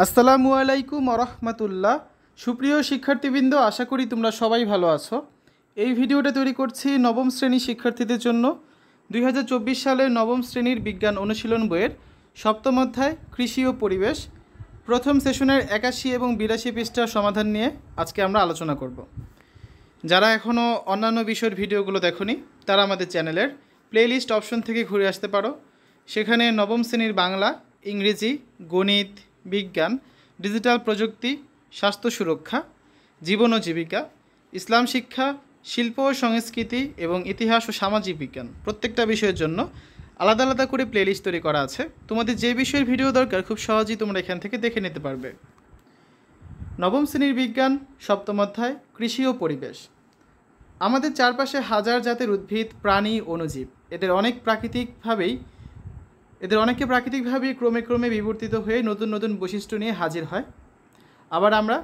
আসসালামু আলাইকুম রহমতুল্লাহ। সুপ্রিয় শিক্ষার্থীবৃন্দ, আশা করি তোমরা সবাই ভালো আছো। এই ভিডিওটা তৈরি করছি নবম শ্রেণীর শিক্ষার্থীদের জন্য। 2024 সালের নবম শ্রেণীর বিজ্ঞান অনুশীলন বইয়ের সপ্তম অধ্যায় কৃষি ও পরিবেশ প্রথম সেশনের 81 এবং 82 পৃষ্ঠার সমাধান নিয়ে আজকে আমরা আলোচনা করব। যারা এখনও অন্যান্য বিষয়ের ভিডিওগুলো দেখোনি তারা আমাদের চ্যানেলের প্লেলিস্ট অপশন থেকে ঘুরে আসতে পারো। সেখানে নবম শ্রেণীর বাংলা, ইংরেজি, গণিত, বিজ্ঞান, ডিজিটাল প্রযুক্তি, স্বাস্থ্য সুরক্ষা, জীবন ও জীবিকা, ইসলাম শিক্ষা, শিল্প ও সংস্কৃতি এবং ইতিহাস ও সামাজিক বিজ্ঞান প্রত্যেকটা বিষয়ের জন্য আলাদা আলাদা করে প্লেলিস্ট তৈরি করা আছে। তোমাদের যে বিষয়ের ভিডিও দরকার খুব সহজেই তোমরা এখান থেকে দেখে নিতে পারবে। নবম শ্রেণীর বিজ্ঞান সপ্তম অধ্যায় কৃষি ও পরিবেশ। আমাদের চারপাশে হাজার জাতের উদ্ভিদ, প্রাণী, অণুজীব। এদের অনেকে প্রাকৃতিকভাবেই ক্রমে ক্রমে বিবর্তিত হয়ে নতুন নতুন বৈশিষ্ট্য নিয়ে হাজির হয়। আবার আমরা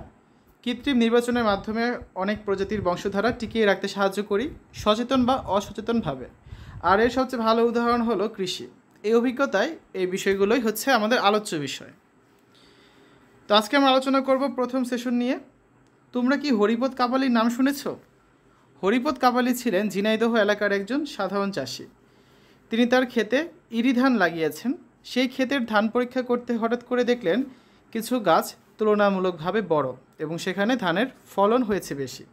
কৃত্রিম নির্বাচনের মাধ্যমে অনেক প্রজাতির বংশধারা টিকিয়ে রাখতে সাহায্য করি, সচেতন বা অসচেতনভাবে। আর এর সবচেয়ে ভালো উদাহরণ হলো কৃষি। এই অভিজ্ঞতায় এই বিষয়গুলোই হচ্ছে আমাদের আলোচ্য বিষয়। তো আজকে আমরা আলোচনা করব প্রথম সেশন নিয়ে। তোমরা কি হরিপদ কাপালির নাম শুনেছ? হরিপদ কাপালি ছিলেন ঝিনাইদহ এলাকার একজন সাধারণ চাষি। তিনি তার ক্ষেতে ইরি ধান লাগিয়েছেন। সেই ক্ষেতের ধান পরীক্ষা করতে হঠাৎ করে দেখলেন কিছু গাছ তুলনামূলকভাবে বড় এবং সেখানে ধানের ফলন হয়েছে বেশি।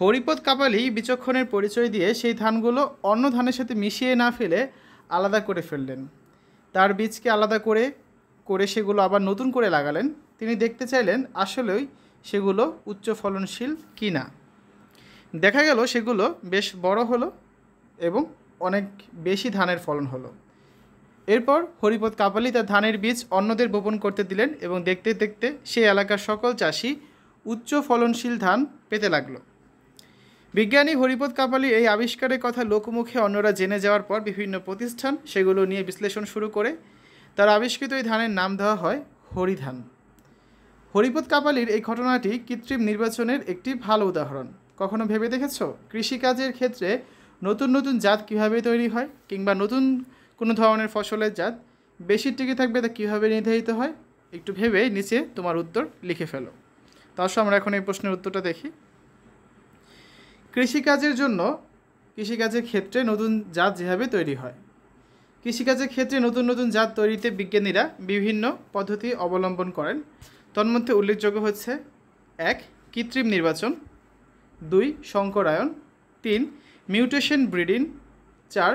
হরিপদ কাপালি বিচক্ষণের পরিচয় দিয়ে সেই ধানগুলো অন্য ধানের সাথে মিশিয়ে না ফেলে আলাদা করে ফেললেন। তার বীজকে আলাদা করে করে সেগুলো আবার নতুন করে লাগালেন। তিনি দেখতে চাইলেন আসলেই সেগুলো উচ্চ ফলনশীল কি না। দেখা গেল সেগুলো বেশ বড় হলো এবং অনেক বেশি ধানের ফলন হলো। এরপর হরিপদ কাপালি তার ধানের বীজ অন্যদের বপন করতে দিলেন এবং দেখতে দেখতে সেই এলাকার সকল চাষি উচ্চ ফলনশীল ধান পেতে লাগলো। বিজ্ঞানী হরিপদ কাপালি এই আবিষ্কারের কথা লোকমুখে অন্যরা জেনে যাওয়ার পর বিভিন্ন প্রতিষ্ঠান সেগুলো নিয়ে বিশ্লেষণ শুরু করে তার আবিষ্কৃত এই ধানের নাম দেওয়া হয় হরিধান। হরিপদ কাপালির এই ঘটনাটি কৃত্রিম নির্বাচনের একটি ভালো উদাহরণ। কখনো ভেবে দেখেছ কৃষিকাজের ক্ষেত্রে নতুন নতুন জাত কীভাবে তৈরি হয়, কিংবা নতুন কোনো ধরনের ফসলের জাত বেশি টিকে থাকবে তা কীভাবে নির্ধারিত হয়? একটু ভেবে নিচে তোমার উত্তর লিখে ফেলো। তার সঙ্গে আমরা এখন এই প্রশ্নের উত্তরটা দেখি। কৃষিকাজের ক্ষেত্রে নতুন জাত যেভাবে তৈরি হয়। কৃষিকাজের ক্ষেত্রে নতুন নতুন জাত তৈরিতে বিজ্ঞানীরা বিভিন্ন পদ্ধতি অবলম্বন করেন। তন্মধ্যে উল্লেখযোগ্য হচ্ছে: 1. কৃত্রিম নির্বাচন, 2. সংকরায়ন, 3. Mutation breeding, 4.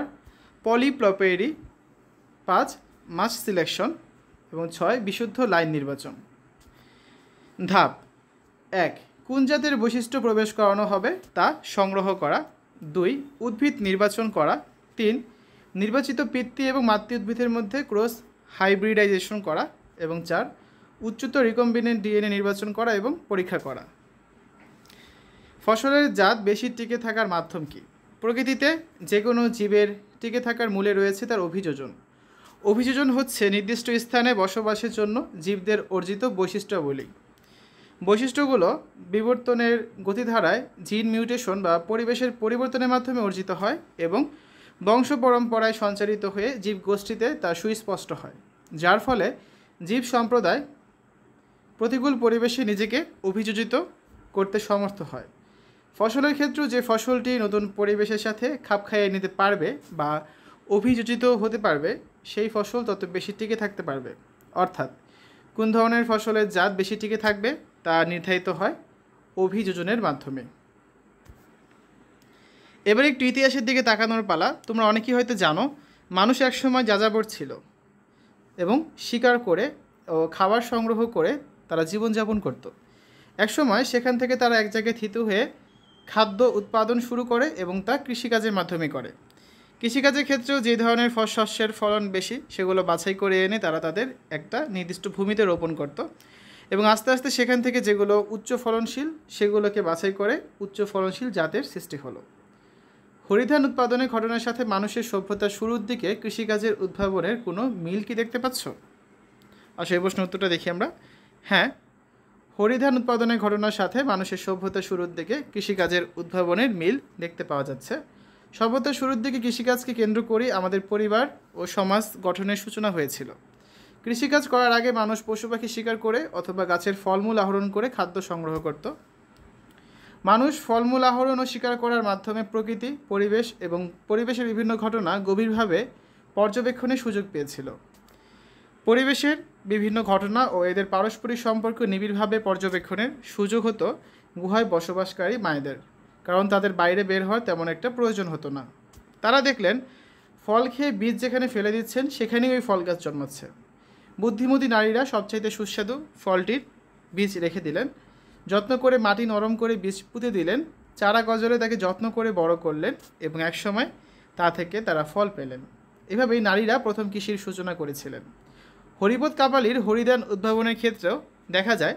পলিপ্লপেরি, 5. মাস সিলেকশন এবং 6. বিশুদ্ধ লাইন নির্বাচন। ধাপ 1. কোন জাতের বৈশিষ্ট্য প্রবেশ করানো হবে তা সংগ্রহ করা, 2. উদ্ভিদ নির্বাচন করা, 3. নির্বাচিত পিতৃ এবং মাতৃ উদ্ভিদের মধ্যে ক্রস হাইব্রিডাইজেশন করা এবং 4. উচ্চতর রিকম্বিনেন্ট ডিএনএ নির্বাচন করা এবং পরীক্ষা করা। ফসলের জাত বেশি টিকে থাকার মাধ্যম কী? প্রকৃতিতে যে কোনো জীবের টিকে থাকার মূলে রয়েছে তার অভিযোজন। অভিযোজন হচ্ছে নির্দিষ্ট স্থানে বসবাসের জন্য জীবদের অর্জিত বৈশিষ্ট্যাবলী। বৈশিষ্ট্যগুলো বিবর্তনের গতিধারায় জিন মিউটেশন বা পরিবেশের পরিবর্তনের মাধ্যমে অর্জিত হয় এবং বংশ পরম্পরায় সঞ্চারিত হয়ে জীবগোষ্ঠীতে তা সুস্পষ্ট হয়, যার ফলে জীব সম্প্রদায় প্রতিকূল পরিবেশে নিজেকে অভিযোজিত করতে সমর্থ হয়। ফসলের ক্ষেত্রেও যে ফসলটি নতুন পরিবেশের সাথে খাপ খাইয়ে নিতে পারবে বা অভিযোজিত হতে পারবে সেই ফসল তত বেশি টিকে থাকতে পারবে। অর্থাৎ কোন ধরনের ফসলের জাত বেশি টিকে থাকবে তা নির্ধারিত হয় অভিযোজনের মাধ্যমে। এবার একটু ইতিহাসের দিকে তাকানোর পালা। তোমরা অনেকেই হয়তো জানো মানুষ একসময় যাযাবর ছিল এবং শিকার করে ও খাবার সংগ্রহ করে তারা জীবনযাপন করত। একসময় সেখান থেকে তারা এক জায়গায় থিত হয়ে খাদ্য উৎপাদন শুরু করে এবং তা কৃষিকাজের মাধ্যমে করে। কৃষিকাজের ক্ষেত্রেও যে ধরনের শস্যের ফলন বেশি সেগুলো বাছাই করে এনে তারা তাদের একটা নির্দিষ্ট ভূমিতে রোপণ করত এবং আস্তে আস্তে সেখান থেকে যেগুলো উচ্চ ফলনশীল সেগুলোকে বাছাই করে উচ্চ ফলনশীল জাতের সৃষ্টি হলো। হরিধান উৎপাদনের ঘটনার সাথে মানুষের সভ্যতার শুরুর দিকে কৃষিকাজের উদ্ভাবনের কোনো মিল কি দেখতে পাচ্ছ? আসলে এই প্রশ্নের উত্তরটা দেখি আমরা। হ্যাঁ, হরিধান উৎপাদনের ঘটনার সাথে মানুষের সভ্যতার শুরুর দিকে কৃষিকাজের উদ্ভাবনের মিল দেখতে পাওয়া যাচ্ছে। সভ্যতার শুরুর দিকে কৃষিকাজকে কেন্দ্র করে আমাদের পরিবার ও সমাজ গঠনের সূচনা হয়েছিল। কৃষিকাজ করার আগে মানুষ পশু পাখি শিকার করে অথবা গাছের ফলমূল আহরণ করে খাদ্য সংগ্রহ করত। মানুষ ফলমূল আহরণ ও শিকার করার মাধ্যমে প্রকৃতি, পরিবেশ এবং পরিবেশের বিভিন্ন ঘটনা গভীরভাবে পর্যবেক্ষণের সুযোগ পেয়েছিল। পরিবেশের বিভিন্ন ঘটনা ও এদের পারস্পরিক সম্পর্ক নিবিড়ভাবে পর্যবেক্ষণের সুযোগ হতো গুহায় বসবাসকারী মায়েদের, কারণ তাদের বাইরে বের হওয়ার তেমন একটা প্রয়োজন হতো না। তারা দেখলেন ফল খেয়ে বীজ যেখানে ফেলে দিচ্ছেন সেখানেই ওই ফল গাছ জন্মাচ্ছে। বুদ্ধিমতী নারীরা সবচাইতে সুস্বাদু ফলটির বীজ রেখে দিলেন, যত্ন করে মাটি নরম করে বীজ পুঁতে দিলেন, চারা গজলে তাকে যত্ন করে বড় করলেন এবং একসময় তা থেকে তারা ফল পেলেন। এভাবেই নারীরা প্রথম কৃষির সূচনা করেছিলেন। হরিপদ কাপালির হরিধান উদ্ভাবনের ক্ষেত্রেও দেখা যায়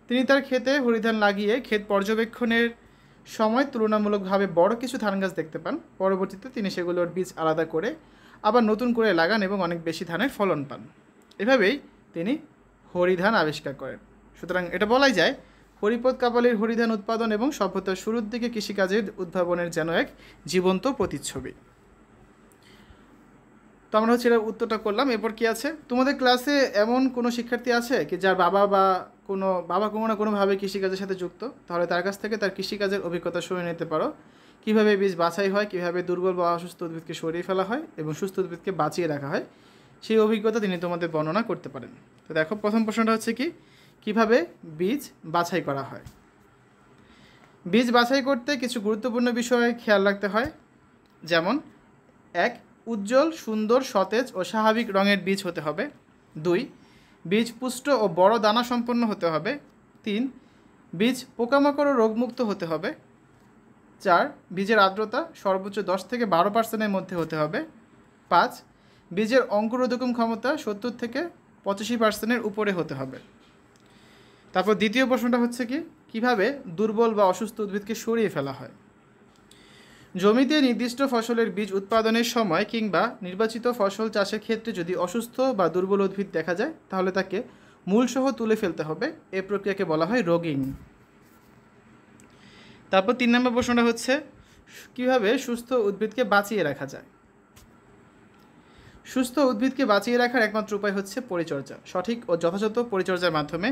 তিনি তার ক্ষেতে হরিধান লাগিয়ে ক্ষেত পর্যবেক্ষণের সময় তুলনামূলকভাবে বড় কিছু ধান গাছ দেখতে পান। পরবর্তীতে তিনি সেগুলোর বীজ আলাদা করে আবার নতুন করে লাগান এবং অনেক বেশি ধানের ফলন পান। এভাবেই তিনি হরিধান আবিষ্কার করেন। সুতরাং এটা বলাই যায় হরিপদ কাপালির হরিধান উৎপাদন এবং সভ্যতার শুরুর দিকে কৃষিকাজের উদ্ভাবনের যেন এক জীবন্ত প্রতিচ্ছবি। তো আমরা হচ্ছে এর উত্তরটা করলাম। এরপর কি আছে, তোমাদের ক্লাসে এমন কোনো শিক্ষার্থী আছে কি যার বাবা কোনো না কোনোভাবে কৃষিকাজের সাথে যুক্ত? তাহলে তার কাছ থেকে তার কৃষিকাজের অভিজ্ঞতা শুনে নিতে পারো, কীভাবে বীজ বাছাই হয়, কীভাবে দুর্বল বা অসুস্থ উদ্ভিদকে সরিয়ে ফেলা হয় এবং সুস্থ উদ্ভিদকে বাঁচিয়ে রাখা হয়, সেই অভিজ্ঞতা তিনি তোমাদের বর্ণনা করতে পারেন। তো দেখো, প্রথম প্রশ্নটা হচ্ছে কীভাবে বীজ বাছাই করা হয়। বীজ বাছাই করতে কিছু গুরুত্বপূর্ণ বিষয় খেয়াল রাখতে হয়, যেমন 1. উজ্জ্বল, সুন্দর, সতেজ ও স্বাভাবিক রঙের বীজ হতে হবে। 2. বীজ পুষ্ট ও বড় দানা সম্পন্ন হতে হবে। 3. বীজ পোকামাকড় ও রোগমুক্ত হতে হবে। 4. বীজের আর্দ্রতা সর্বোচ্চ 10 থেকে 12% মধ্যে হতে হবে। 5. বীজের অঙ্কুরোদ্গম ক্ষমতা 70 থেকে 85% উপরে হতে হবে। তারপর দ্বিতীয় প্রশ্নটা হচ্ছে কীভাবে দুর্বল বা অসুস্থ উদ্ভিদকে সরিয়ে ফেলা হয়। জমিতে নির্দিষ্ট ফসলের বীজ উৎপাদনের সময় কিংবা নির্বাচিত ফসল চাষের ক্ষেত্রে যদি অসুস্থ বা দুর্বল উদ্ভিদ দেখা যায় তাহলে তাকে মূলসহ তুলে ফেলতে হবে। এই প্রক্রিয়াকে বলা হয় রোগিং। তারপর 3 নম্বর প্রশ্নটা হচ্ছে কীভাবে সুস্থ উদ্ভিদকে বাঁচিয়ে রাখা যায়। সুস্থ উদ্ভিদকে বাঁচিয়ে রাখার একমাত্র উপায় হচ্ছে পরিচর্যা। সঠিক ও যথাযথ পরিচর্যার মাধ্যমে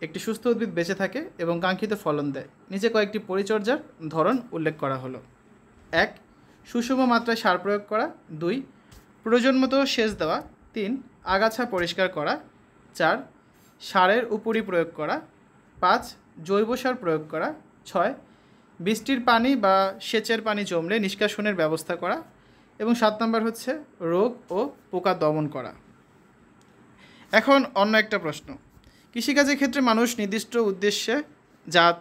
একটি সুস্থ উদ্ভিদ বেঁচে থাকে এবং কাঙ্ক্ষিত ফলন দেয়। নিচে কয়েকটি পরিচর্যার ধরন উল্লেখ করা হলো। 1. সুষম মাত্রায় সার প্রয়োগ করা। 2. প্রয়োজন মতো সেচ দেওয়া। 3. আগাছা পরিষ্কার করা। 4. সারের উপরি প্রয়োগ করা। 5. জৈব সার প্রয়োগ করা। 6. বৃষ্টির পানি বা সেচের পানি জমলে নিষ্কাশনের ব্যবস্থা করা। এবং 7 নম্বর হচ্ছে রোগ ও পোকা দমন করা। এখন অন্য একটা প্রশ্ন, কৃষিকাজের ক্ষেত্রে মানুষ নির্দিষ্ট উদ্দেশ্যে জাত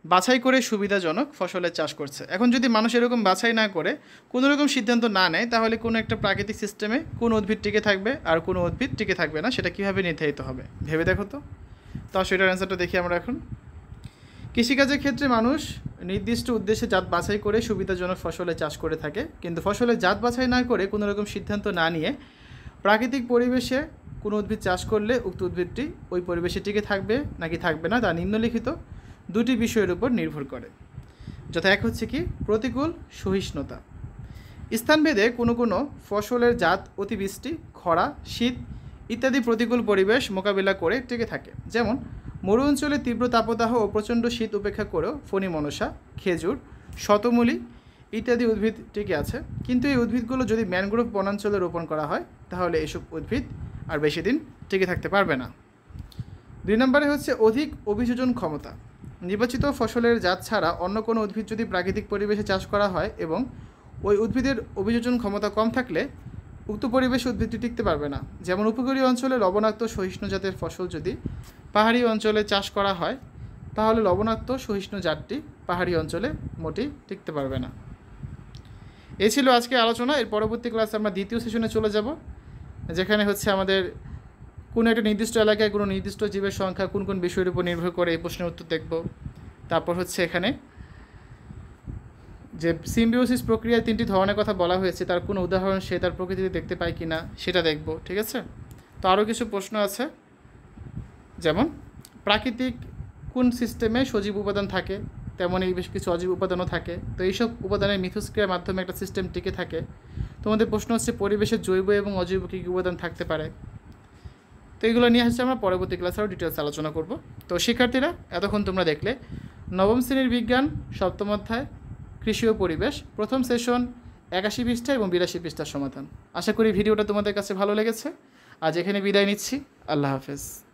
বাছাই করে সুবিধাজনক ফসলের চাষ করছে। এখন যদি মানুষ এরকম বাছাই না করে কোনো রকম সিদ্ধান্ত না নেয় তাহলে কোনো একটা প্রাকৃতিক সিস্টেমে কোন উদ্ভিদ টিকে থাকবে আর কোনো উদ্ভিদ টিকে থাকবে না, সেটা কীভাবে নির্ধারিত হবে ভেবে দেখো তো। সেটার অ্যান্সারটা দেখি আমরা এখন। কৃষিকাজের ক্ষেত্রে মানুষ নির্দিষ্ট উদ্দেশ্যে জাত বাছাই করে সুবিধাজনক ফসলের চাষ করে থাকে, কিন্তু ফসলের জাত বাছাই না করে কোনো রকম সিদ্ধান্ত না নিয়ে প্রাকৃতিক পরিবেশে কোনো উদ্ভিদ চাষ করলে উক্ত উদ্ভিদটি ওই পরিবেশে টিকে থাকবে নাকি থাকবে না তা নিম্নলিখিত দুটি বিষয়ের উপর নির্ভর করে, যথা এক হচ্ছে প্রতিকূল সহিষ্ণুতা। স্থানভেদে কোনো কোনো ফসলের জাত অতিবৃষ্টি, খরা, শীত ইত্যাদি প্রতিকূল পরিবেশ মোকাবিলা করে টিকে থাকে। যেমন মরু অঞ্চলে তীব্র তাপদাহ ও প্রচণ্ড শীত উপেক্ষা করেও ফণী মনসা, খেজুর, শতমূলী ইত্যাদি উদ্ভিদ টিকে আছে। কিন্তু এই উদ্ভিদগুলো যদি ম্যানগ্রোভ বনাঞ্চলে রোপণ করা হয় তাহলে এসব উদ্ভিদ আর বেশি দিন টিকে থাকতে পারবে না। 2 নম্বরে হচ্ছে অধিক অভিযোজন ক্ষমতা। নির্বাচিত ফসলের জাত ছাড়া অন্য কোনো উদ্ভিদ যদি প্রাকৃতিক পরিবেশে চাষ করা হয় এবং ওই উদ্ভিদের অভিযোজন ক্ষমতা কম থাকলে উক্ত পরিবেশে উদ্ভিদটি টিকতে পারবে না। যেমন উপকূলীয় অঞ্চলে লবণাক্ত সহিষ্ণু জাতের ফসল যদি পাহাড়ি অঞ্চলে চাষ করা হয় তাহলে লবণাক্ত সহিষ্ণু জাতটি পাহাড়ি অঞ্চলে মোটেই টিকতে পারবে না। এই ছিল আজকে আলোচনা। এর পরবর্তী ক্লাসে আমরা দ্বিতীয় সেশনে চলে যাব, যেখানে হচ্ছে আমাদের কোনো একটা নির্দিষ্ট এলাকায় কোনো নির্দিষ্ট জীবের সংখ্যা কোন কোন বিষয়ের উপর নির্ভর করে এই প্রশ্নের উত্তর দেখব। তারপর হচ্ছে এখানে যে সিম্বিওসিস প্রক্রিয়ায় 3টি ধরনের কথা বলা হয়েছে তার কোনো উদাহরণ সে তার প্রকৃতিতে দেখতে পায় কি না সেটা দেখব, ঠিক আছে। তো আরও কিছু প্রশ্ন আছে, যেমন প্রাকৃতিক কোন সিস্টেমে সজীব উপাদান থাকে, তেমনই বেশ কিছু অজীব উপাদানও থাকে। তো এইসব উপাদানের মিথস্ক্রিয়ার মাধ্যমে একটা সিস্টেম টিকে থাকে। তোমাদের প্রশ্ন হচ্ছে পরিবেশের জৈব এবং অজৈব কী কী উপাদান থাকতে পারে। তো এগুলো নিয়ে হচ্ছে আমরা পরবর্তী ক্লাসে আরও ডিটেলস আলোচনা করব। তো শিক্ষার্থীরা, এতক্ষণ তোমরা দেখলে নবম শ্রেণীর বিজ্ঞান সপ্তম অধ্যায় কৃষি ও পরিবেশ প্রথম সেশন 81 পৃষ্ঠা এবং 82 পৃষ্ঠার সমাধান। আশা করি ভিডিওটা তোমাদের কাছে ভালো লেগেছে। আজ এখানে বিদায় নিচ্ছি। আল্লাহ হাফেজ।